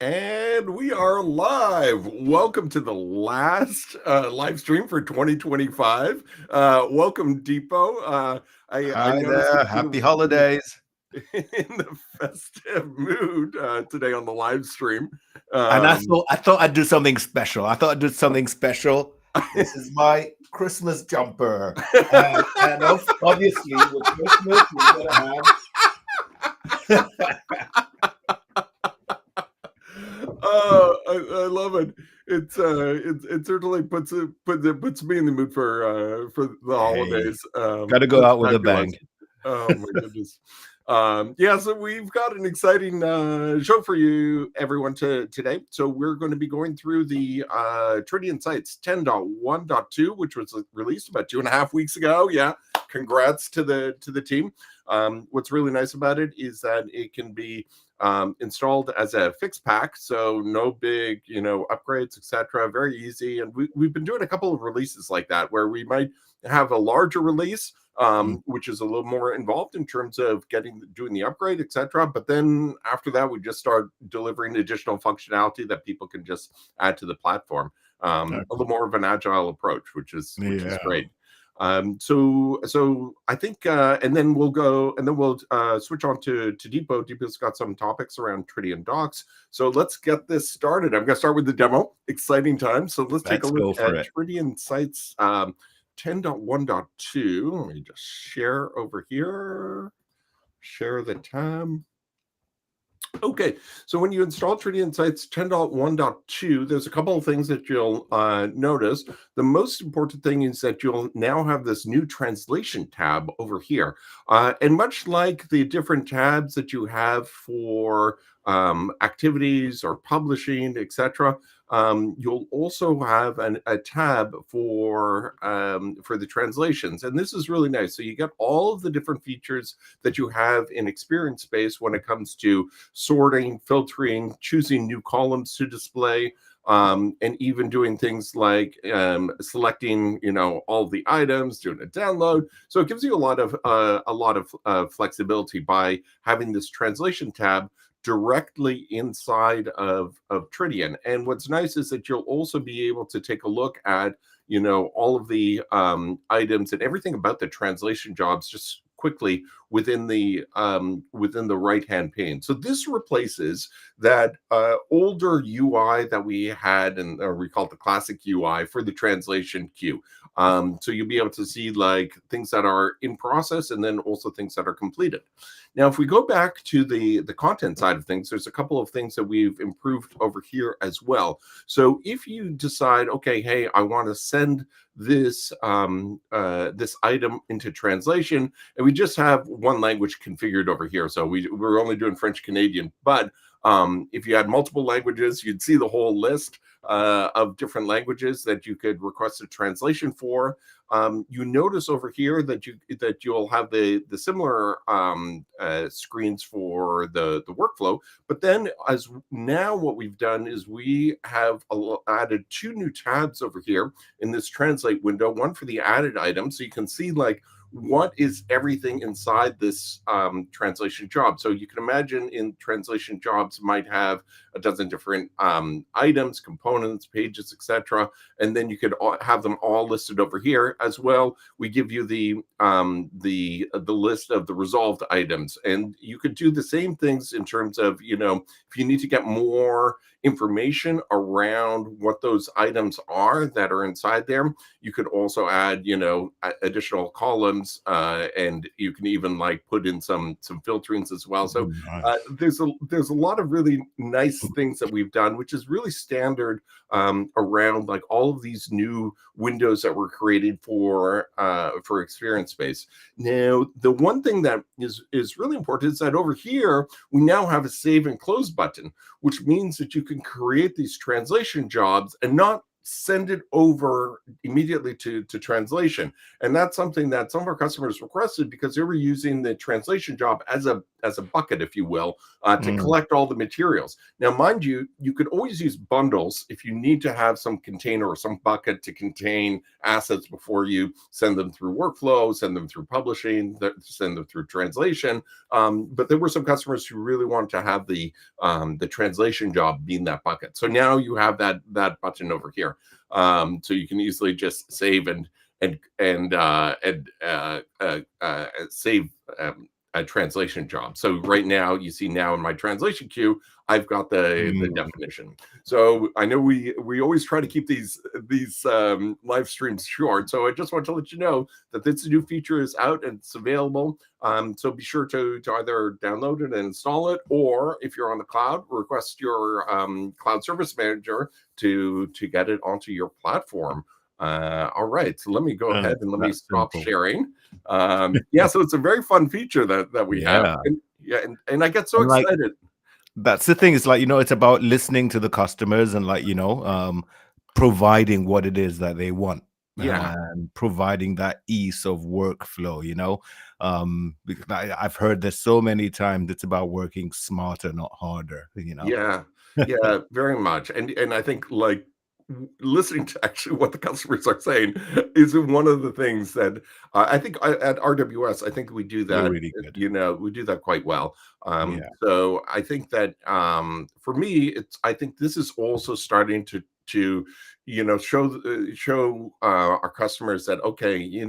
And we are live. Welcome to the last live stream for 2025. Welcome, Depot. I Hi noticed there. that Happy you're holidays. in the festive mood today on the live stream. And I Um, thought I thought I'd do something special. This is my Christmas jumper, and obviously with Christmas we've got to I love it. It certainly puts me in the mood for the Hey, holidays. got to go That's out with a fabulous. bang. Oh my goodness. Yeah, so we've got an exciting show for you, everyone, today. So we're going to be going through the Tridion sites 10.1.2, which was released about 2.5 weeks ago. Yeah, congrats to the team. What's really nice about it is that it can be installed as a fixed pack, so no big upgrades, etc. Very easy. And we've been doing a couple of releases like that where we might have a larger release, which is a little more involved in terms of doing the upgrade, etc. But then after that, we just start delivering additional functionality that people can just add to the platform. A little more of an agile approach, which is great. So I think, and then we'll switch on to Depot. Depot's got some topics around Tridion docs. So let's get this started. I'm going to start with the demo. Exciting time. So let's take a look at Tridion sites 10.1.2. Let me just share over here. Share the tab. Okay, so when you install Tridion sites 10.1.2, there's a couple of things that you'll notice. The most important thing is that you'll now have this new translation tab over here. And much like the different tabs that you have for activities or publishing, etc., you'll also have a tab for the translations, and this is really nice. So you get all of the different features that you have in Experience Space when it comes to sorting, filtering, choosing new columns to display, and even doing things like selecting, all of the items, doing a download. So it gives you a lot of flexibility by having this translation tab directly inside of Tridion. And what's nice is that you'll also be able to take a look at, all of the items and everything about the translation jobs just quickly within the right-hand pane. So this replaces that older UI that we had, and we call it the classic UI for the translation queue. So you'll be able to see like things that are in process and then also things that are completed. Now, if we go back to the content side of things, there's a couple of things that we've improved over here as well. So if you decide, okay, hey, I want to send this this item into translation, and we just have one language configured over here, so we're only doing French Canadian. But if you had multiple languages, you'd see the whole list of different languages that you could request a translation for. You notice over here that you'll have the similar screens for the workflow, but then now what we've done is we have added 2 new tabs over here in this translate window. One for the added items, so you can see like what is everything inside this translation job. So you can imagine in translation jobs might have a dozen different items, components, pages, etc. And then you could have them all listed over here as well. We give you the list of the resolved items, and you could do the same things in terms of, if you need to get more information around what those items are that are inside there, you could also add, additional columns, and you can even like put in some filterings as well. So there's a lot of really nice things that we've done, which is really standard around like all of these new windows that were created for Experience Space. Now, the one thing that is really important is that over here we now have a save and close button, which means that you can create these translation jobs and not send it over immediately to translation. And that's something that some of our customers requested because they were using the translation job as a bucket, if you will, to collect all the materials. Now, mind you, you could always use bundles if you need to have some container or some bucket to contain assets before you send them through workflow, send them through publishing, send them through translation. But there were some customers who really wanted to have the translation job being that bucket. So now you have that button over here, so you can easily just save and save a translation job. So right now, you see now in my translation queue, I've got the definition. So I know we always try to keep these live streams short. So I just want to let you know that this new feature is out and it's available. So be sure to either download it and install it, or if you're on the cloud, request your cloud service manager to get it onto your platform. All right, so let me go ahead and let me stop sharing. So it's a very fun feature that we have. And I get so excited. That's the thing. It's like, it's about listening to the customers and providing what it is that they want. And providing that ease of workflow, because I've heard this so many times. It's about working smarter, not harder, Yeah, very much. And I think like listening to actually what the customers are saying is one of the things that I think at RWS, I think we do that, really good. We do that quite well. So I think that for me, I think this is also starting to show our customers that, okay,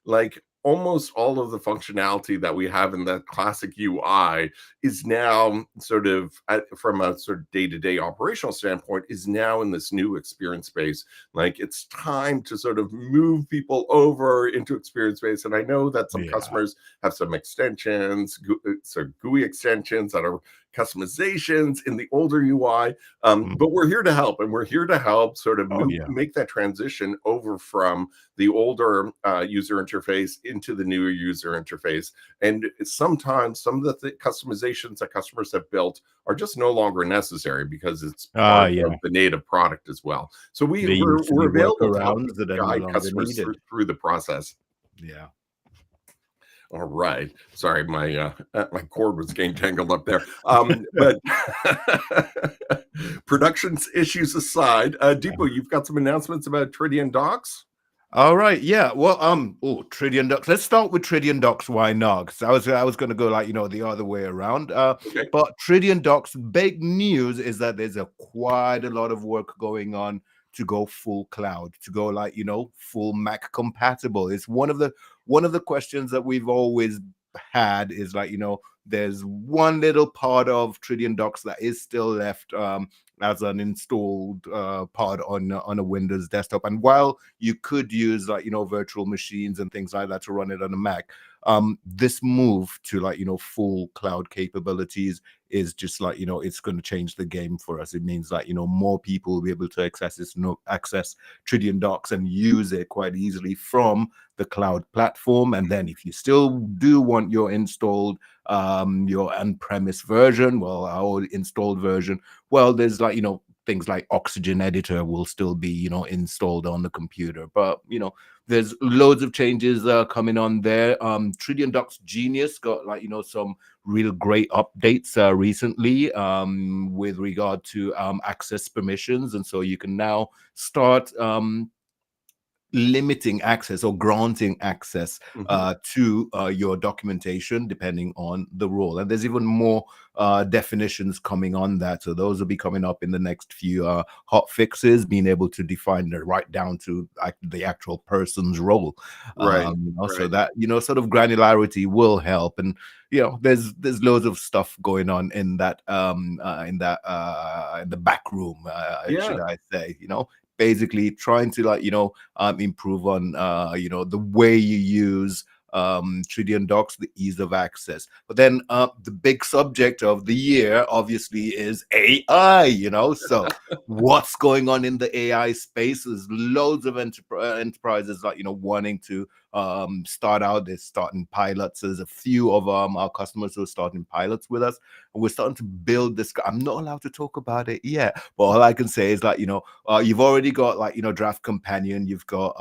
like almost all of the functionality that we have in the classic UI is now sort of from a sort of day-to-day operational standpoint is now in this new experience space. Like it's time to sort of move people over into experience space. And I know that some customers have some extensions, so GUI extensions that are customizations in the older UI, but we're here to help, and we're here to help sort of make that transition over from the older user interface into the newer user interface. And sometimes some of the customizations that customers have built are just no longer necessary because it's part of the native product as well. So we're available to help guide customers through the process. Yeah. All right. Sorry, my cord was getting tangled up there. But production issues aside, Deepo, you've got some announcements about Tridion docs. All right. Yeah. Well, Tridion docs. Let's start with Tridion docs. Why not? Because I was going to go the other way around. But Tridion docs, big news is that there's quite a lot of work going on to go full cloud, to go full Mac compatible. It's one of the questions that we've always had is there's one little part of Tridion docs that is still left as an installed part on a Windows desktop. And while you could use virtual machines and things like that to run it on a Mac, this move to full cloud capabilities is just it's going to change the game for us. It means more people will be able to access Tridion docs and use it quite easily from the cloud platform. And then if you still do want your installed your on-premise version, our installed version, there's things like Oxygen Editor will still be installed on the computer. But there's loads of changes coming on there. Tridion Docs Genius got some real great updates recently with regard to access permissions, and so you can now start limiting access or granting access to your documentation depending on the role. And there's even more definitions coming on that, so those will be coming up in the next few hot fixes, being able to define right down to the actual person's role, so that sort of granularity will help. And there's loads of stuff going on in that in the back room, should I say, basically trying to improve on the way you use Tridion Docs, the ease of access. But then the big subject of the year, obviously, is AI, So what's going on in the AI space? There's loads of enterprises like, wanting to start out. They're starting pilots. There's a few of our customers who are starting pilots with us, and we're starting to build this. I'm not allowed to talk about it yet, but all I can say is like, you've already got like, Draft Companion, you've got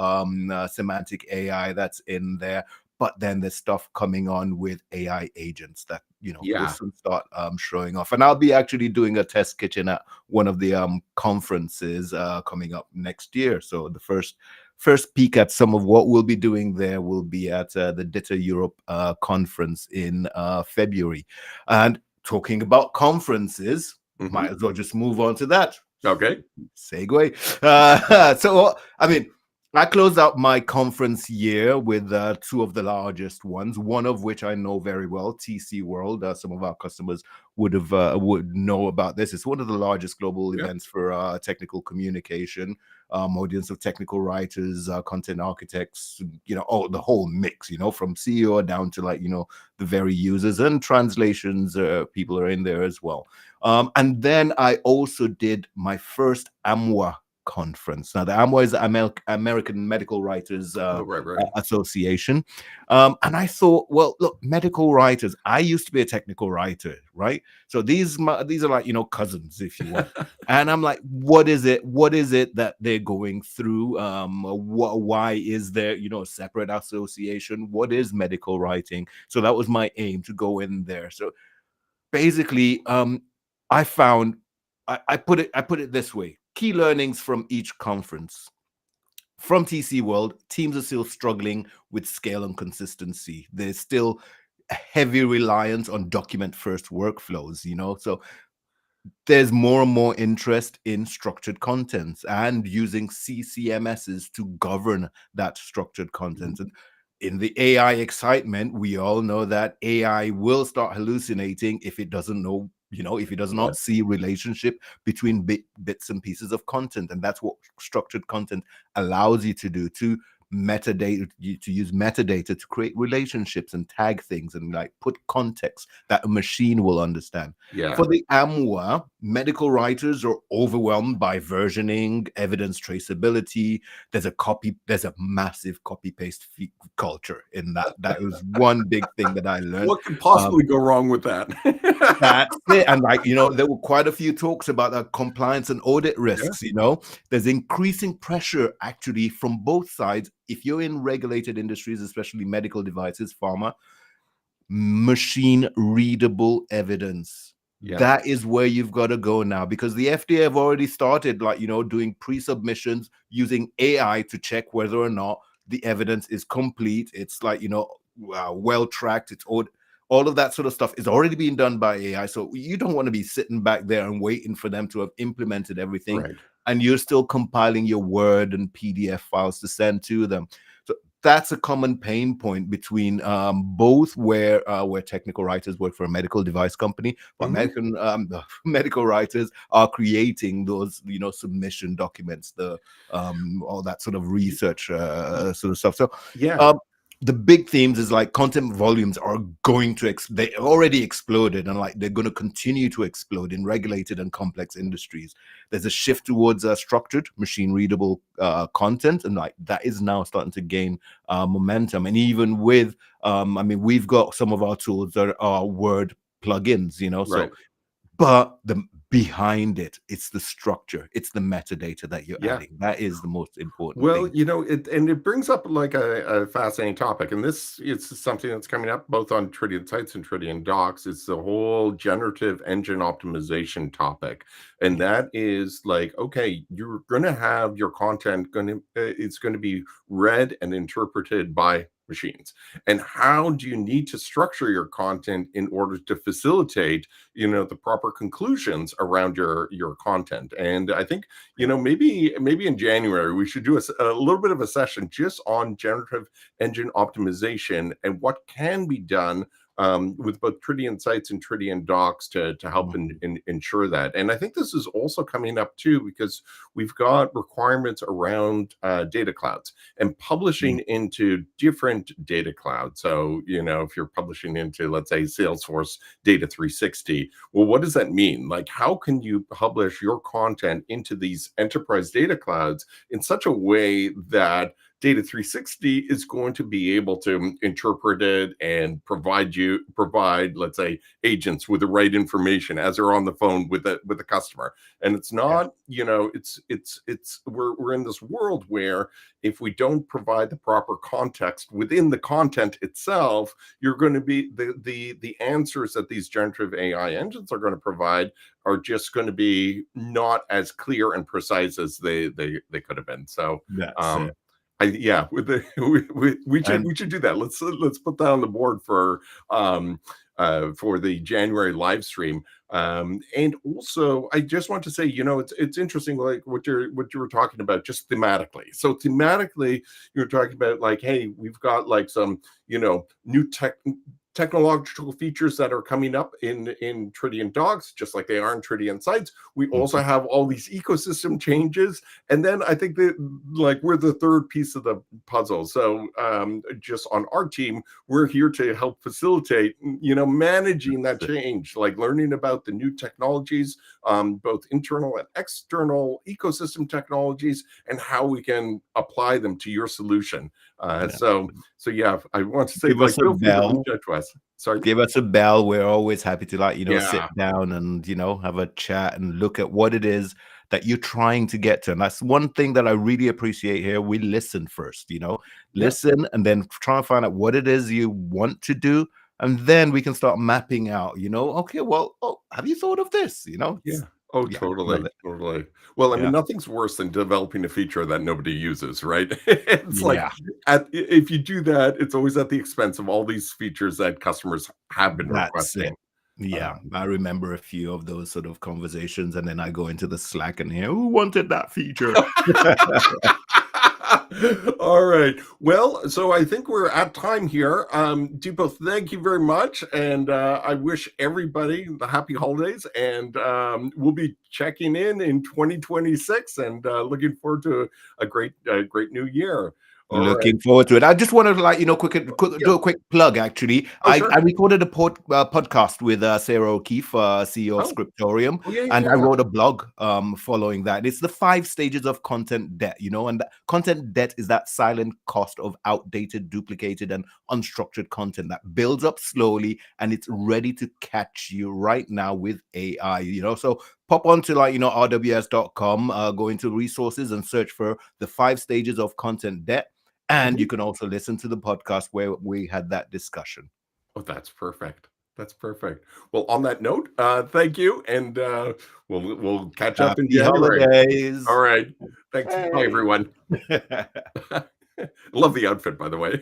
Semantic AI that's in there, but then there's stuff coming on with AI agents that will soon start showing off. And I'll be actually doing a test kitchen at one of the conferences coming up next year. So the first peek at some of what we'll be doing there will be at the DITA Europe conference in February. And talking about conferences, might as well just move on to that. Okay. Segue. So, I mean, I closed out my conference year with two of the largest ones, one of which I know very well, TC World. Some of our customers would know about this. It's one of the largest global events for technical communication, audience of technical writers, content architects, the whole mix, from CEO down to like, the very users, and translations people are in there as well. And then I also did my first AMWA conference. Now, the AMWA is the American Medical Writers Association. And I thought, well, look, medical writers, I used to be a technical writer, right? So these are like, cousins, if you want. And I'm like, what is it that they're going through? Why is there, a separate association? What is medical writing? So that was my aim, to go in there. So basically, I found, I put it this way: key learnings from each conference. From TC World, teams are still struggling with scale and consistency. There's still a heavy reliance on document-first workflows, So there's more and more interest in structured content and using CCMSs to govern that structured content. And in the AI excitement, we all know that AI will start hallucinating if it doesn't know, if it does not see relationship between bits and pieces of content. And that's what structured content allows you to do, to use metadata to create relationships and tag things and like put context that a machine will understand. For the AMWA, medical writers are overwhelmed by versioning, evidence traceability. There's a massive copy paste culture in that. That was one big thing that I learned. What could possibly go wrong with that? That's it. And like, there were quite a few talks about compliance and audit risks. There's increasing pressure actually from both sides. If you're in regulated industries, especially medical devices, pharma, machine readable evidence. That is where you've got to go now, because the FDA have already started like, doing pre-submissions using AI to check whether or not the evidence is complete. It's like, well tracked. It's all of that sort of stuff is already being done by AI. So you don't want to be sitting back there and waiting for them to have implemented everything. Right. And you're still compiling your Word and PDF files to send to them. So that's a common pain point between both where technical writers work for a medical device company, but American medical writers are creating those, submission documents, all that sort of research sort of stuff. So the big themes is like content volumes are going to they already exploded, and like they're going to continue to explode in regulated and complex industries. There's a shift towards structured, machine readable content, and like that is now starting to gain momentum. And even with we've got some of our tools that are Word plugins, so but behind it's the structure, it's the metadata that you're adding. That is the most important thing. It brings up like a fascinating topic, and it's something that's coming up both on Tridion Sites and Tridion Docs. It's the whole generative engine optimization topic, and that is like, okay, you're going to have your content it's going to be read and interpreted by machines. And how do you need to structure your content in order to facilitate, the proper conclusions around your content? And I think, maybe in January, we should do a little bit of a session just on generative engine optimization and what can be done with both Tridion sites and Tridion docs to help ensure that. And I think this is also coming up too, because we've got requirements around data clouds and publishing into different data clouds. So, if you're publishing into, let's say, Salesforce Data 360, well, what does that mean? Like, how can you publish your content into these enterprise data clouds in such a way that Data 360 is going to be able to interpret it and provide, let's say, agents with the right information as they're on the phone with the customer. And it's not, we're in this world where if we don't provide the proper context within the content itself, you're going to be the answers that these generative AI engines are going to provide are just going to be not as clear and precise as they could have been. So we should do that. Let's put that on the board for the January live stream. And also, I just want to say, it's interesting, like what you were talking about, just thematically. So thematically, you're talking about like, hey, we've got like some, new technological features that are coming up in Tridion docs, just like they are in Tridion sites. We also have all these ecosystem changes. And then I think that like we're the third piece of the puzzle. So just on our team, we're here to help facilitate, managing that change, like learning about the new technologies, both internal and external ecosystem technologies, and how we can apply them to your solution. So yeah, I want to say, give us a bell. Sorry. Give us a bell. We're always happy to sit down and have a chat and look at what it is that you're trying to get to. And that's one thing that I really appreciate here. We listen first, listen and then try and find out what it is you want to do. And then we can start mapping out, okay, well, have you thought of this? Oh, totally. Well, I mean, nothing's worse than developing a feature that nobody uses, right? It's like if you do that, it's always at the expense of all these features that customers have been requesting. Yeah, I remember a few of those sort of conversations, and then I go into the Slack and hear, who wanted that feature? All right. Well, so I think we're at time here. Deepo, thank you very much. And I wish everybody the happy holidays. And we'll be checking in 2026 and looking forward to a great new year. Looking forward to it. I just wanted to do a quick plug. Actually, I recorded a podcast with Sarah O'Keefe, CEO of Scriptorium, and I wrote a blog following that. It's the 5 stages of content debt, and content debt is that silent cost of outdated, duplicated, and unstructured content that builds up slowly, and it's ready to catch you right now with AI. So pop onto rws.com, go into resources and search for the 5 stages of content debt. And you can also listen to the podcast where we had that discussion. Oh, that's perfect. That's perfect. Well, on that note, thank you. And we'll catch up in January. Holidays. All right. Thanks. Bye, everyone. Love the outfit, by the way.